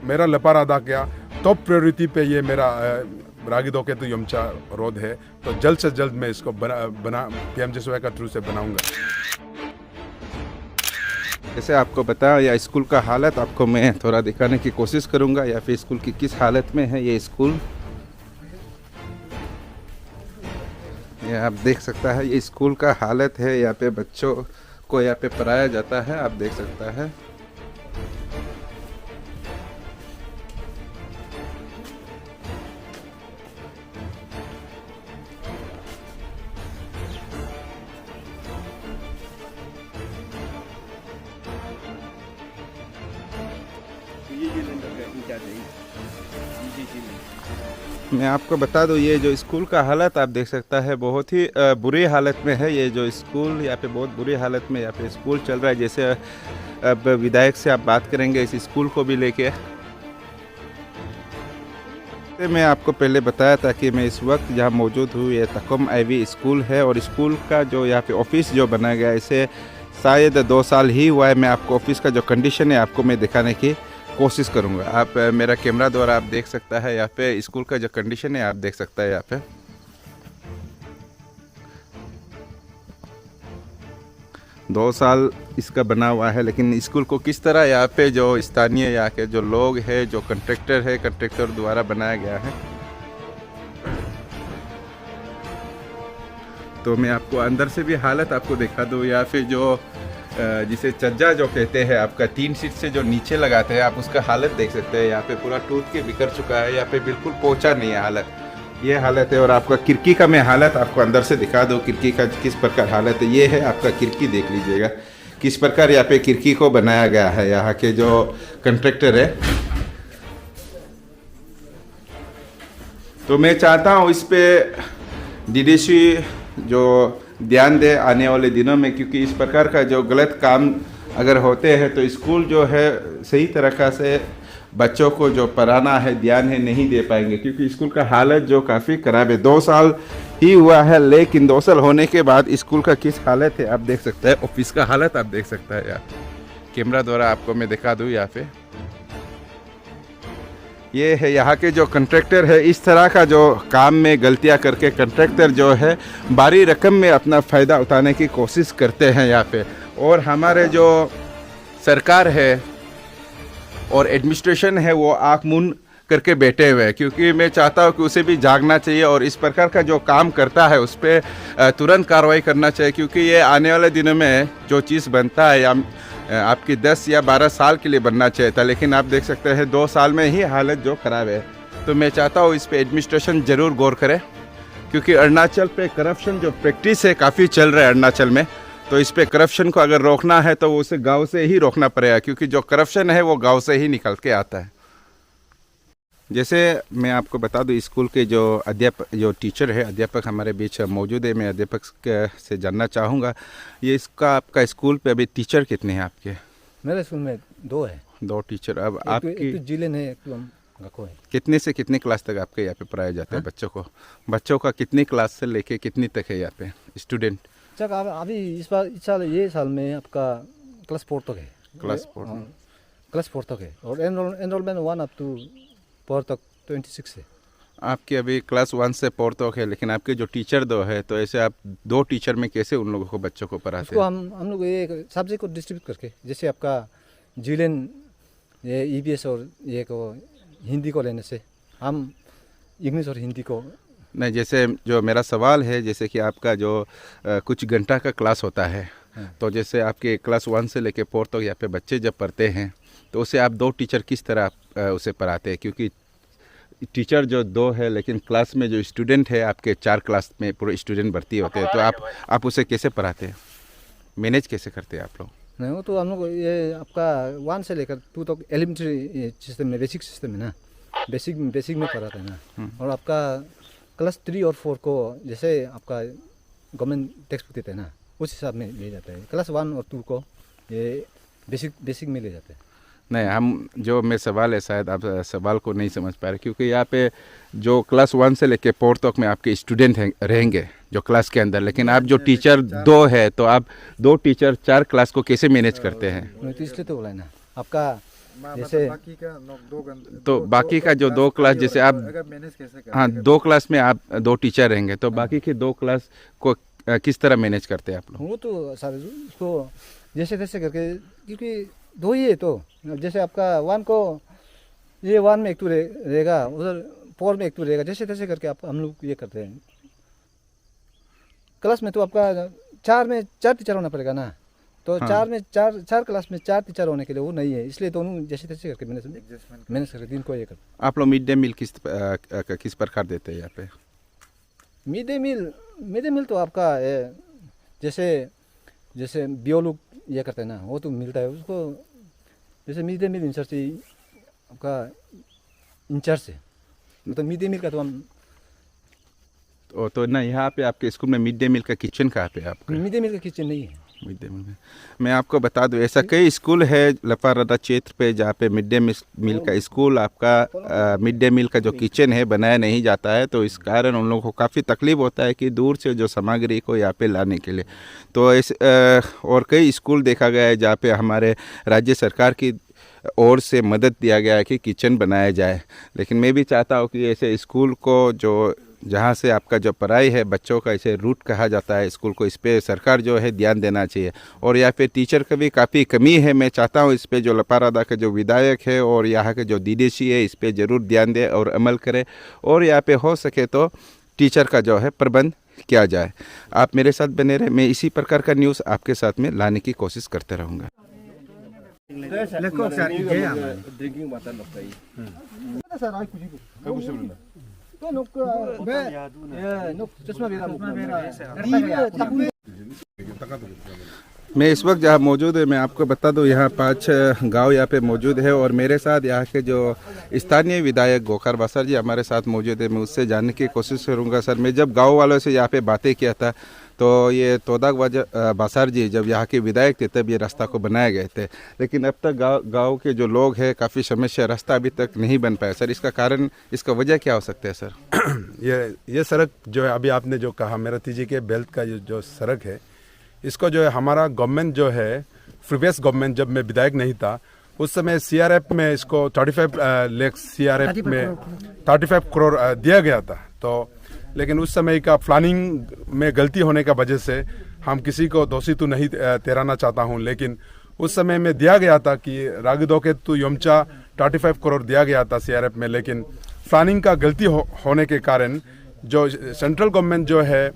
मेरा लेपार अदा किया टॉप प्रायोरिटी पे ये मेरा रागिदोकेतु यमचा रोड है, तो जल्द से जल्द मैं इसको बना पीएमजीएसवाई का थ्रू से बनाऊंगा। जैसे आपको बताया या स्कूल का हालत आपको मैं थोड़ा दिखाने की कोशिश करूंगा, या फिर स्कूल की किस हालत में है ये स्कूल। ये आप देख सकता है ये स्कूल का हालत है। यहाँ पे बच्चों को यहाँ पे पढ़ाया जाता है, आप देख सकता है। मैं आपको बता दूं ये जो स्कूल का हालत आप देख सकता है बहुत ही बुरी हालत में है। ये जो स्कूल यहाँ पे बहुत बुरी हालत में यहाँ पे स्कूल चल रहा है। जैसे अब विधायक से आप बात करेंगे इस स्कूल को भी लेके। मैं आपको पहले बताया था कि मैं इस वक्त जहाँ मौजूद हूँ ये तकम आईवी स्कूल है, और स्कूल का जो यहाँ पे ऑफिस जो बनाया गया है इसे शायद 2 साल ही हुआ है। मैं आपको ऑफिस का जो कंडीशन है आपको मैं दिखाने की कोशिश करूंगा। आप मेरा कैमरा द्वारा आप देख सकता है यहाँ पे स्कूल का जो कंडीशन है आप देख सकता है यहाँ पे। दो साल इसका बना हुआ है, लेकिन स्कूल को किस तरह यहाँ पे जो स्थानीय यहाँ के जो लोग हैं, जो कंट्रैक्टर द्वारा बनाया गया है। तो मैं आपको अंदर से भी हालत आपको दिखा दूँ, या फिर जो जिसे चज्जा जो कहते हैं आपका 3 सीट से जो नीचे लगाते हैं आप उसका हालत देख सकते हैं। यहाँ पे पूरा टूट के बिखर चुका है, यहाँ पे बिल्कुल पहुँचा नहीं है हालत, ये हालत है। और आपका खिड़की का मैं हालत आपको अंदर से दिखा दूँ, खिड़की का किस प्रकार हालत है। ये है आपका खिड़की, देख लीजिएगा किस प्रकार यहाँ पे खिड़की को बनाया गया है यहाँ के जो कंट्रैक्टर है। तो मैं चाहता हूँ इस पे डीडीसी जो ध्यान दे आने वाले दिनों में, क्योंकि इस प्रकार का जो गलत काम अगर होते हैं तो स्कूल जो है सही तरीक़ा से बच्चों को जो पढ़ाना है ध्यान है नहीं दे पाएंगे, क्योंकि स्कूल का हालत जो काफ़ी ख़राब है। 2 साल ही हुआ है, लेकिन 2 साल होने के बाद स्कूल का किस हालत है आप देख सकते हैं। ऑफिस का हालत आप देख सकता है यार, कैमरा द्वारा आपको मैं दिखा दूँ। यहाँ पे ये है यहाँ के जो कंट्रैक्टर है, इस तरह का जो काम में गलतियाँ करके कंट्रैक्टर जो है भारी रकम में अपना फ़ायदा उठाने की कोशिश करते हैं यहाँ पे। और हमारे जो सरकार है और एडमिनिस्ट्रेशन है वो आँख मूंद करके बैठे हुए हैं, क्योंकि मैं चाहता हूँ कि उसे भी जागना चाहिए और इस प्रकार का जो काम करता है उस पर तुरंत कार्रवाई करना चाहिए, क्योंकि ये आने वाले दिनों में जो चीज़ बनता है या आपकी 10 या 12 साल के लिए बनना चाहिए था, लेकिन आप देख सकते हैं 2 साल में ही हालत जो ख़राब है। तो मैं चाहता हूँ इस पे एडमिनिस्ट्रेशन ज़रूर गौर करे, क्योंकि अरुणाचल पे करप्शन जो प्रैक्टिस है काफ़ी चल रहा है अरुणाचल में। तो इस पे करप्शन को अगर रोकना है तो उसे गांव से ही रोकना पड़ेगा, क्योंकि जो करप्शन है वो गांव से ही निकल के आता है। जैसे मैं आपको बता दूं स्कूल के जो अध्यापक हमारे बीच मौजूद है, मैं अध्यापक से जानना चाहूँगा ये इसका आपका स्कूल पे अभी टीचर कितने हैं आपके? मेरे स्कूल में 2 है। 2 टीचर। अब आपकी एक जिलेन है, एक गको है। कितने से कितने क्लास तक आपके यहाँ पे पढ़ाया जाता है बच्चों को? बच्चों का कितनी क्लास से लेके कितनी तक है यहाँ पे स्टूडेंट? अभी इस साल ये साल में आपका क्लास 4 तक है। क्लास 4 तक है, और एनरोलमेंट 1 अप टू 4 तक 26 है। आपकी अभी क्लास 1 से 4 तक है, लेकिन आपके जो टीचर 2 है, तो ऐसे आप 2 टीचर में कैसे उन लोगों को बच्चों को पढ़ाते हैं? हम लोग ये सब्जेक्ट को डिस्ट्रीब्यूट करके, जैसे आपका जिलेन ये ईवीएस और ये को हिंदी को लेने से हम इंग्लिश और हिंदी को नहीं। जैसे जो मेरा सवाल है, जैसे कि आपका जो कुछ घंटा का क्लास होता है, तो जैसे आपके क्लास 1 से लेके 4 तक यहाँ पे बच्चे जब पढ़ते हैं तो उसे आप 2 टीचर किस तरह उसे पढ़ाते हैं? क्योंकि टीचर जो 2 है, लेकिन क्लास में जो स्टूडेंट है आपके 4 क्लास में पूरे स्टूडेंट भर्ती होते हैं, तो आप उसे कैसे पढ़ाते हैं, मैनेज कैसे करते हैं आप लोग? नहीं, वो तो हम लोग ये आपका 1 से लेकर 2 तक एलिमेंट्री सिस्टम में, बेसिक सिस्टम है ना, बेसिक में पढ़ाते हैं ना। और आपका क्लास 3 और 4 को जैसे आपका गवर्नमेंट टेक्स्ट बुक देते हैं ना, उस हिसाब में ले जाते हैं। क्लास 1 और 2 को ये बेसिक में ले जाते हैं। नहीं, हम जो मेरा सवाल है शायद आप सवाल को नहीं समझ पा रहे, क्योंकि यहाँ पे जो क्लास 1 से लेके 4 तक में आपके स्टूडेंट रहेंगे जो क्लास के अंदर, लेकिन आप जो टीचर 2 है तो आप 2 टीचर 4 क्लास को कैसे मैनेज करते हैं? तो इसलिए तो बोला है ना, आपका जैसे बाकी का दो घंटे तो बाकी का जो 2 क्लास जैसे आप अगर मैनेज कैसे कर हाँ 2 क्लास में आप 2 टीचर रहेंगे तो बाकी के 2 क्लास को किस तरह मैनेज करते हैं आप लोग? वो तो सर उसको जैसे तैसे करके, क्योंकि 2 ही है तो जैसे आपका 1 को ये 1 में एक तो रहेगा, उधर 4 में एक तो रहेगा, जैसे तैसे करके आप हम लोग ये करते हैं। क्लास में तो आपका 4 में 4 टीचर होना पड़ेगा ना, तो हाँ। 4 में 4 क्लास में 4 टीचर होने के लिए वो नहीं है, इसलिए दोनों जैसे तैसे करके एडजस्टमेंट मैनेज करके दिन को ये करते। आप लोग मिड डे मील किस प्रकार देते हैं यहाँ पे? मिड डे मील तो आपका जैसे जैसे बीओ लोग ये करते हैं ना, वो तो मिलता है उसको। जैसे मिड डे मील इंचार्ज से आपका इंचार्ज है, मतलब मिड डे मील का तो हम तो ना यहाँ पे आपके स्कूल में मिड डे मील का किचन कहाँ पे है आपका? मिड डे मील का किचन नहीं है। मिड डे मील में मैं आपको बता दूं ऐसा कई स्कूल है लपारादा क्षेत्र पे जहाँ पे मिड डे मील का स्कूल आपका मिड डे मील का जो किचन है बनाया नहीं जाता है, तो इस कारण उन लोगों को काफ़ी तकलीफ होता है कि दूर से जो सामग्री को यहाँ पे लाने के लिए। तो इस और कई स्कूल देखा गया है जहाँ पे हमारे राज्य सरकार की ओर से मदद दिया गया है कि किचन बनाया जाए, लेकिन मैं भी चाहता हूँ कि ऐसे स्कूल को जो जहाँ से आपका जो पढ़ाई है बच्चों का इसे रूट कहा जाता है स्कूल को, इस पे सरकार जो है ध्यान देना चाहिए। और यहाँ पे टीचर का भी काफ़ी कमी है, मैं चाहता हूँ इस पे जो लपारादा के जो विधायक है और यहाँ के जो डीडीसी है इस पे ज़रूर ध्यान दे और अमल करे, और यहाँ पे हो सके तो टीचर का जो है प्रबंध किया जाए। आप मेरे साथ बने रहे, मैं इसी प्रकार का न्यूज़ आपके साथ में लाने की कोशिश करते रहूँगा। मैं इस वक्त जहाँ मौजूद है मैं आपको बता दूं यहाँ 5 गांव यहाँ पे मौजूद है और मेरे साथ यहाँ के जो स्थानीय विधायक गोकार बासर जी हमारे साथ मौजूद है। मैं उससे जानने की कोशिश करूँगा। सर, मैं जब गांव वालों से यहाँ पे बातें किया था तो ये तोदाक बासर जी जब यहाँ के विधायक थे तब ये रास्ता को बनाए गए थे, लेकिन अब तक गाँव के जो लोग हैं काफ़ी समस्या, रास्ता अभी तक नहीं बन पाया। सर, इसका कारण, इसका वजह क्या हो सकता है सर? ये सड़क जो है अभी आपने जो कहा मेरा तीजी के बेल्ट का जो सड़क है, इसको जो है हमारा गवर्नमेंट जो है प्रीवियस गवर्नमेंट जब मैं विधायक नहीं था उस समय सीआरएफ में इसको 35 लाख सीआरएफ में 35 करोड़ दिया गया था। तो लेकिन उस समय का प्लानिंग में गलती होने का वजह से हम किसी को दोषी तो नहीं ठहराना चाहता हूं, लेकिन उस समय में दिया गया था कि रागिदोकेतु यमचा 35 करोड़ दिया गया था सीआरएफ में, लेकिन प्लानिंग का गलती होने के कारण जो सेंट्रल गवर्नमेंट जो है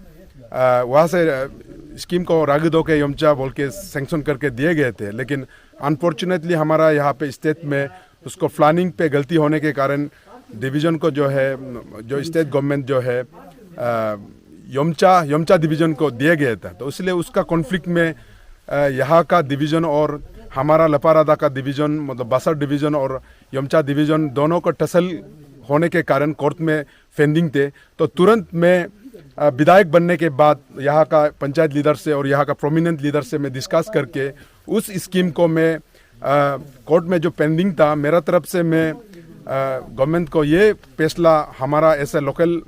वहाँ से स्कीम को रागिदोके यमचा बोल के सैंक्शन करके दिए गए थे, लेकिन अनफॉर्चुनेटली हमारा यहाँ पे स्टेट में उसको प्लानिंग पे गलती होने के कारण डिवीज़न को जो है जो स्टेट गवर्नमेंट जो है यमचा डिवीज़न को दिए गया था। तो इसलिए उसका कॉन्फ्लिक्ट में यहाँ का डिवीज़न और हमारा लपारादा का डिवीज़न मतलब बासर डिवीज़न और यमचा डिवीज़न दोनों को टसल होने के कारण कोर्ट में पेंडिंग थे। तो तुरंत में विधायक बनने के बाद यहाँ का पंचायत लीडर से और यहाँ का प्रोमिनेंट लीडर से मैं डिस्कस करके उस स्कीम को मैं कोर्ट में जो पेंडिंग था मेरा तरफ से मैं गवर्नमेंट को ये फैसला हमारा ऐसे लोकल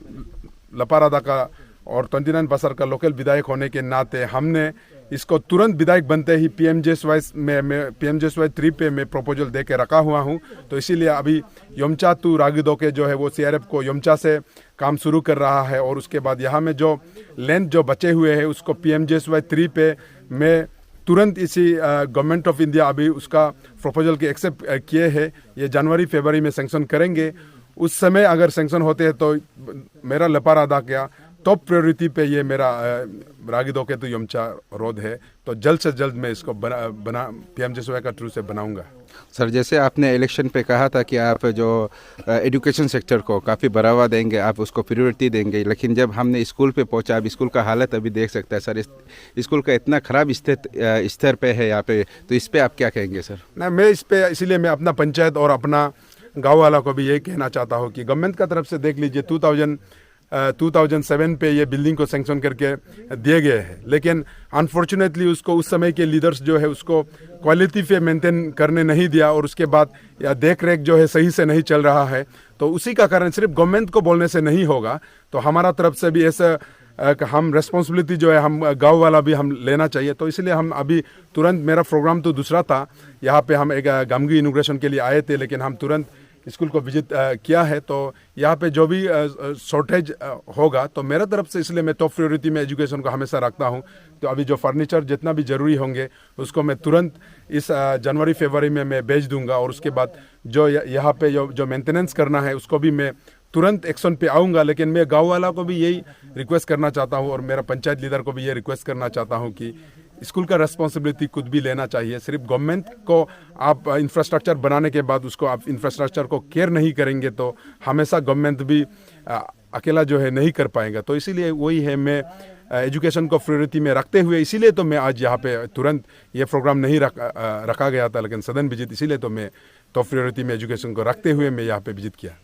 लपारादा का और 29 बासर का लोकल विधायक होने के नाते हमने इसको तुरंत विधायक बनते ही पीएमजेएसवाई में पीएमजेएसवाई 3 पे मैं प्रपोजल दे के रखा हुआ हूँ। तो इसीलिए अभी यमचा टू रागिदोके जो है वो सीआरएफ को यमचा से काम शुरू कर रहा है और उसके बाद यहाँ में जो लैंड जो बचे हुए हैं उसको पीएमजेएसवाई 3 पे मैं तुरंत इसी गवर्नमेंट ऑफ इंडिया अभी उसका प्रपोजल के एक्सेप्ट किए हैं। ये जनवरी फरवरी में सैंक्शन करेंगे। उस समय अगर सैंक्शन होते हैं तो मेरा लपारादा क्या टॉप प्रायोरिटी पे ये मेरा रागिदोकेतु यमचा रोड है, तो जल्द से जल्द मैं इसको बना पीएमजेएसवाई का थ्रू से बनाऊंगा। सर, जैसे आपने इलेक्शन पे कहा था कि आप जो एजुकेशन सेक्टर को काफ़ी बढ़ावा देंगे, आप उसको प्रायोरिटी देंगे, लेकिन जब हमने स्कूल पे पहुंचा, अब स्कूल का हालत अभी देख सकता है सर, स्कूल का इतना ख़राब स्तर पे है यहाँ पे, तो इस पर आप क्या कहेंगे सर? ना, मैं इस पे इसीलिए मैं अपना पंचायत और अपना गाँव वाला को भी यही कहना चाहता हूँ कि गवर्नमेंट का तरफ से देख लीजिए 2007 पे ये बिल्डिंग को सैंक्शन करके दिए गए हैं, लेकिन अनफॉर्चुनेटली उसको उस समय के लीडर्स जो है उसको क्वालिटी पे मेंटेन करने नहीं दिया और उसके बाद या देख रेख जो है सही से नहीं चल रहा है। तो उसी का कारण सिर्फ गवर्नमेंट को बोलने से नहीं होगा, तो हमारा तरफ से भी ऐसा हम रेस्पॉन्सिबिलिटी जो है हम गांव वाला भी हम लेना चाहिए। तो इसलिए हम अभी तुरंत, मेरा प्रोग्राम तो दूसरा था, यहाँ पे हम एक गामगी इनोग्रेशन के लिए आए थे, लेकिन हम तुरंत स्कूल को विजिट किया है। तो यहाँ पे जो भी शॉर्टेज होगा तो मेरा तरफ से, इसलिए मैं टॉप प्रायोरिटी में एजुकेशन को हमेशा रखता हूँ। तो अभी जो फर्नीचर जितना भी ज़रूरी होंगे उसको मैं तुरंत इस जनवरी फरवरी में मैं भेज दूंगा, और उसके बाद जो यहाँ पे जो मेंटेनेंस करना है उसको भी मैं तुरंत एक्शन पे आऊँगा। लेकिन मैं गाँव वाला को भी यही रिक्वेस्ट करना चाहता हूँ और मेरा पंचायत लीडर को भी ये रिक्वेस्ट करना चाहता हूँ कि स्कूल का रेस्पॉन्सिबिलिटी खुद भी लेना चाहिए। सिर्फ गवर्नमेंट को आप इंफ्रास्ट्रक्चर बनाने के बाद उसको आप इंफ्रास्ट्रक्चर को केयर नहीं करेंगे तो हमेशा गवर्नमेंट भी अकेला जो है नहीं कर पाएगा। तो इसीलिए वही है, मैं एजुकेशन को प्रायोरिटी में रखते हुए, इसीलिए तो मैं आज यहाँ पे तुरंत ये प्रोग्राम नहीं रखा गया था, लेकिन सदन विजिट, इसीलिए तो मैं टॉप प्रायोरिटी में एजुकेशन को रखते हुए मैं यहाँ पे विजिट किया।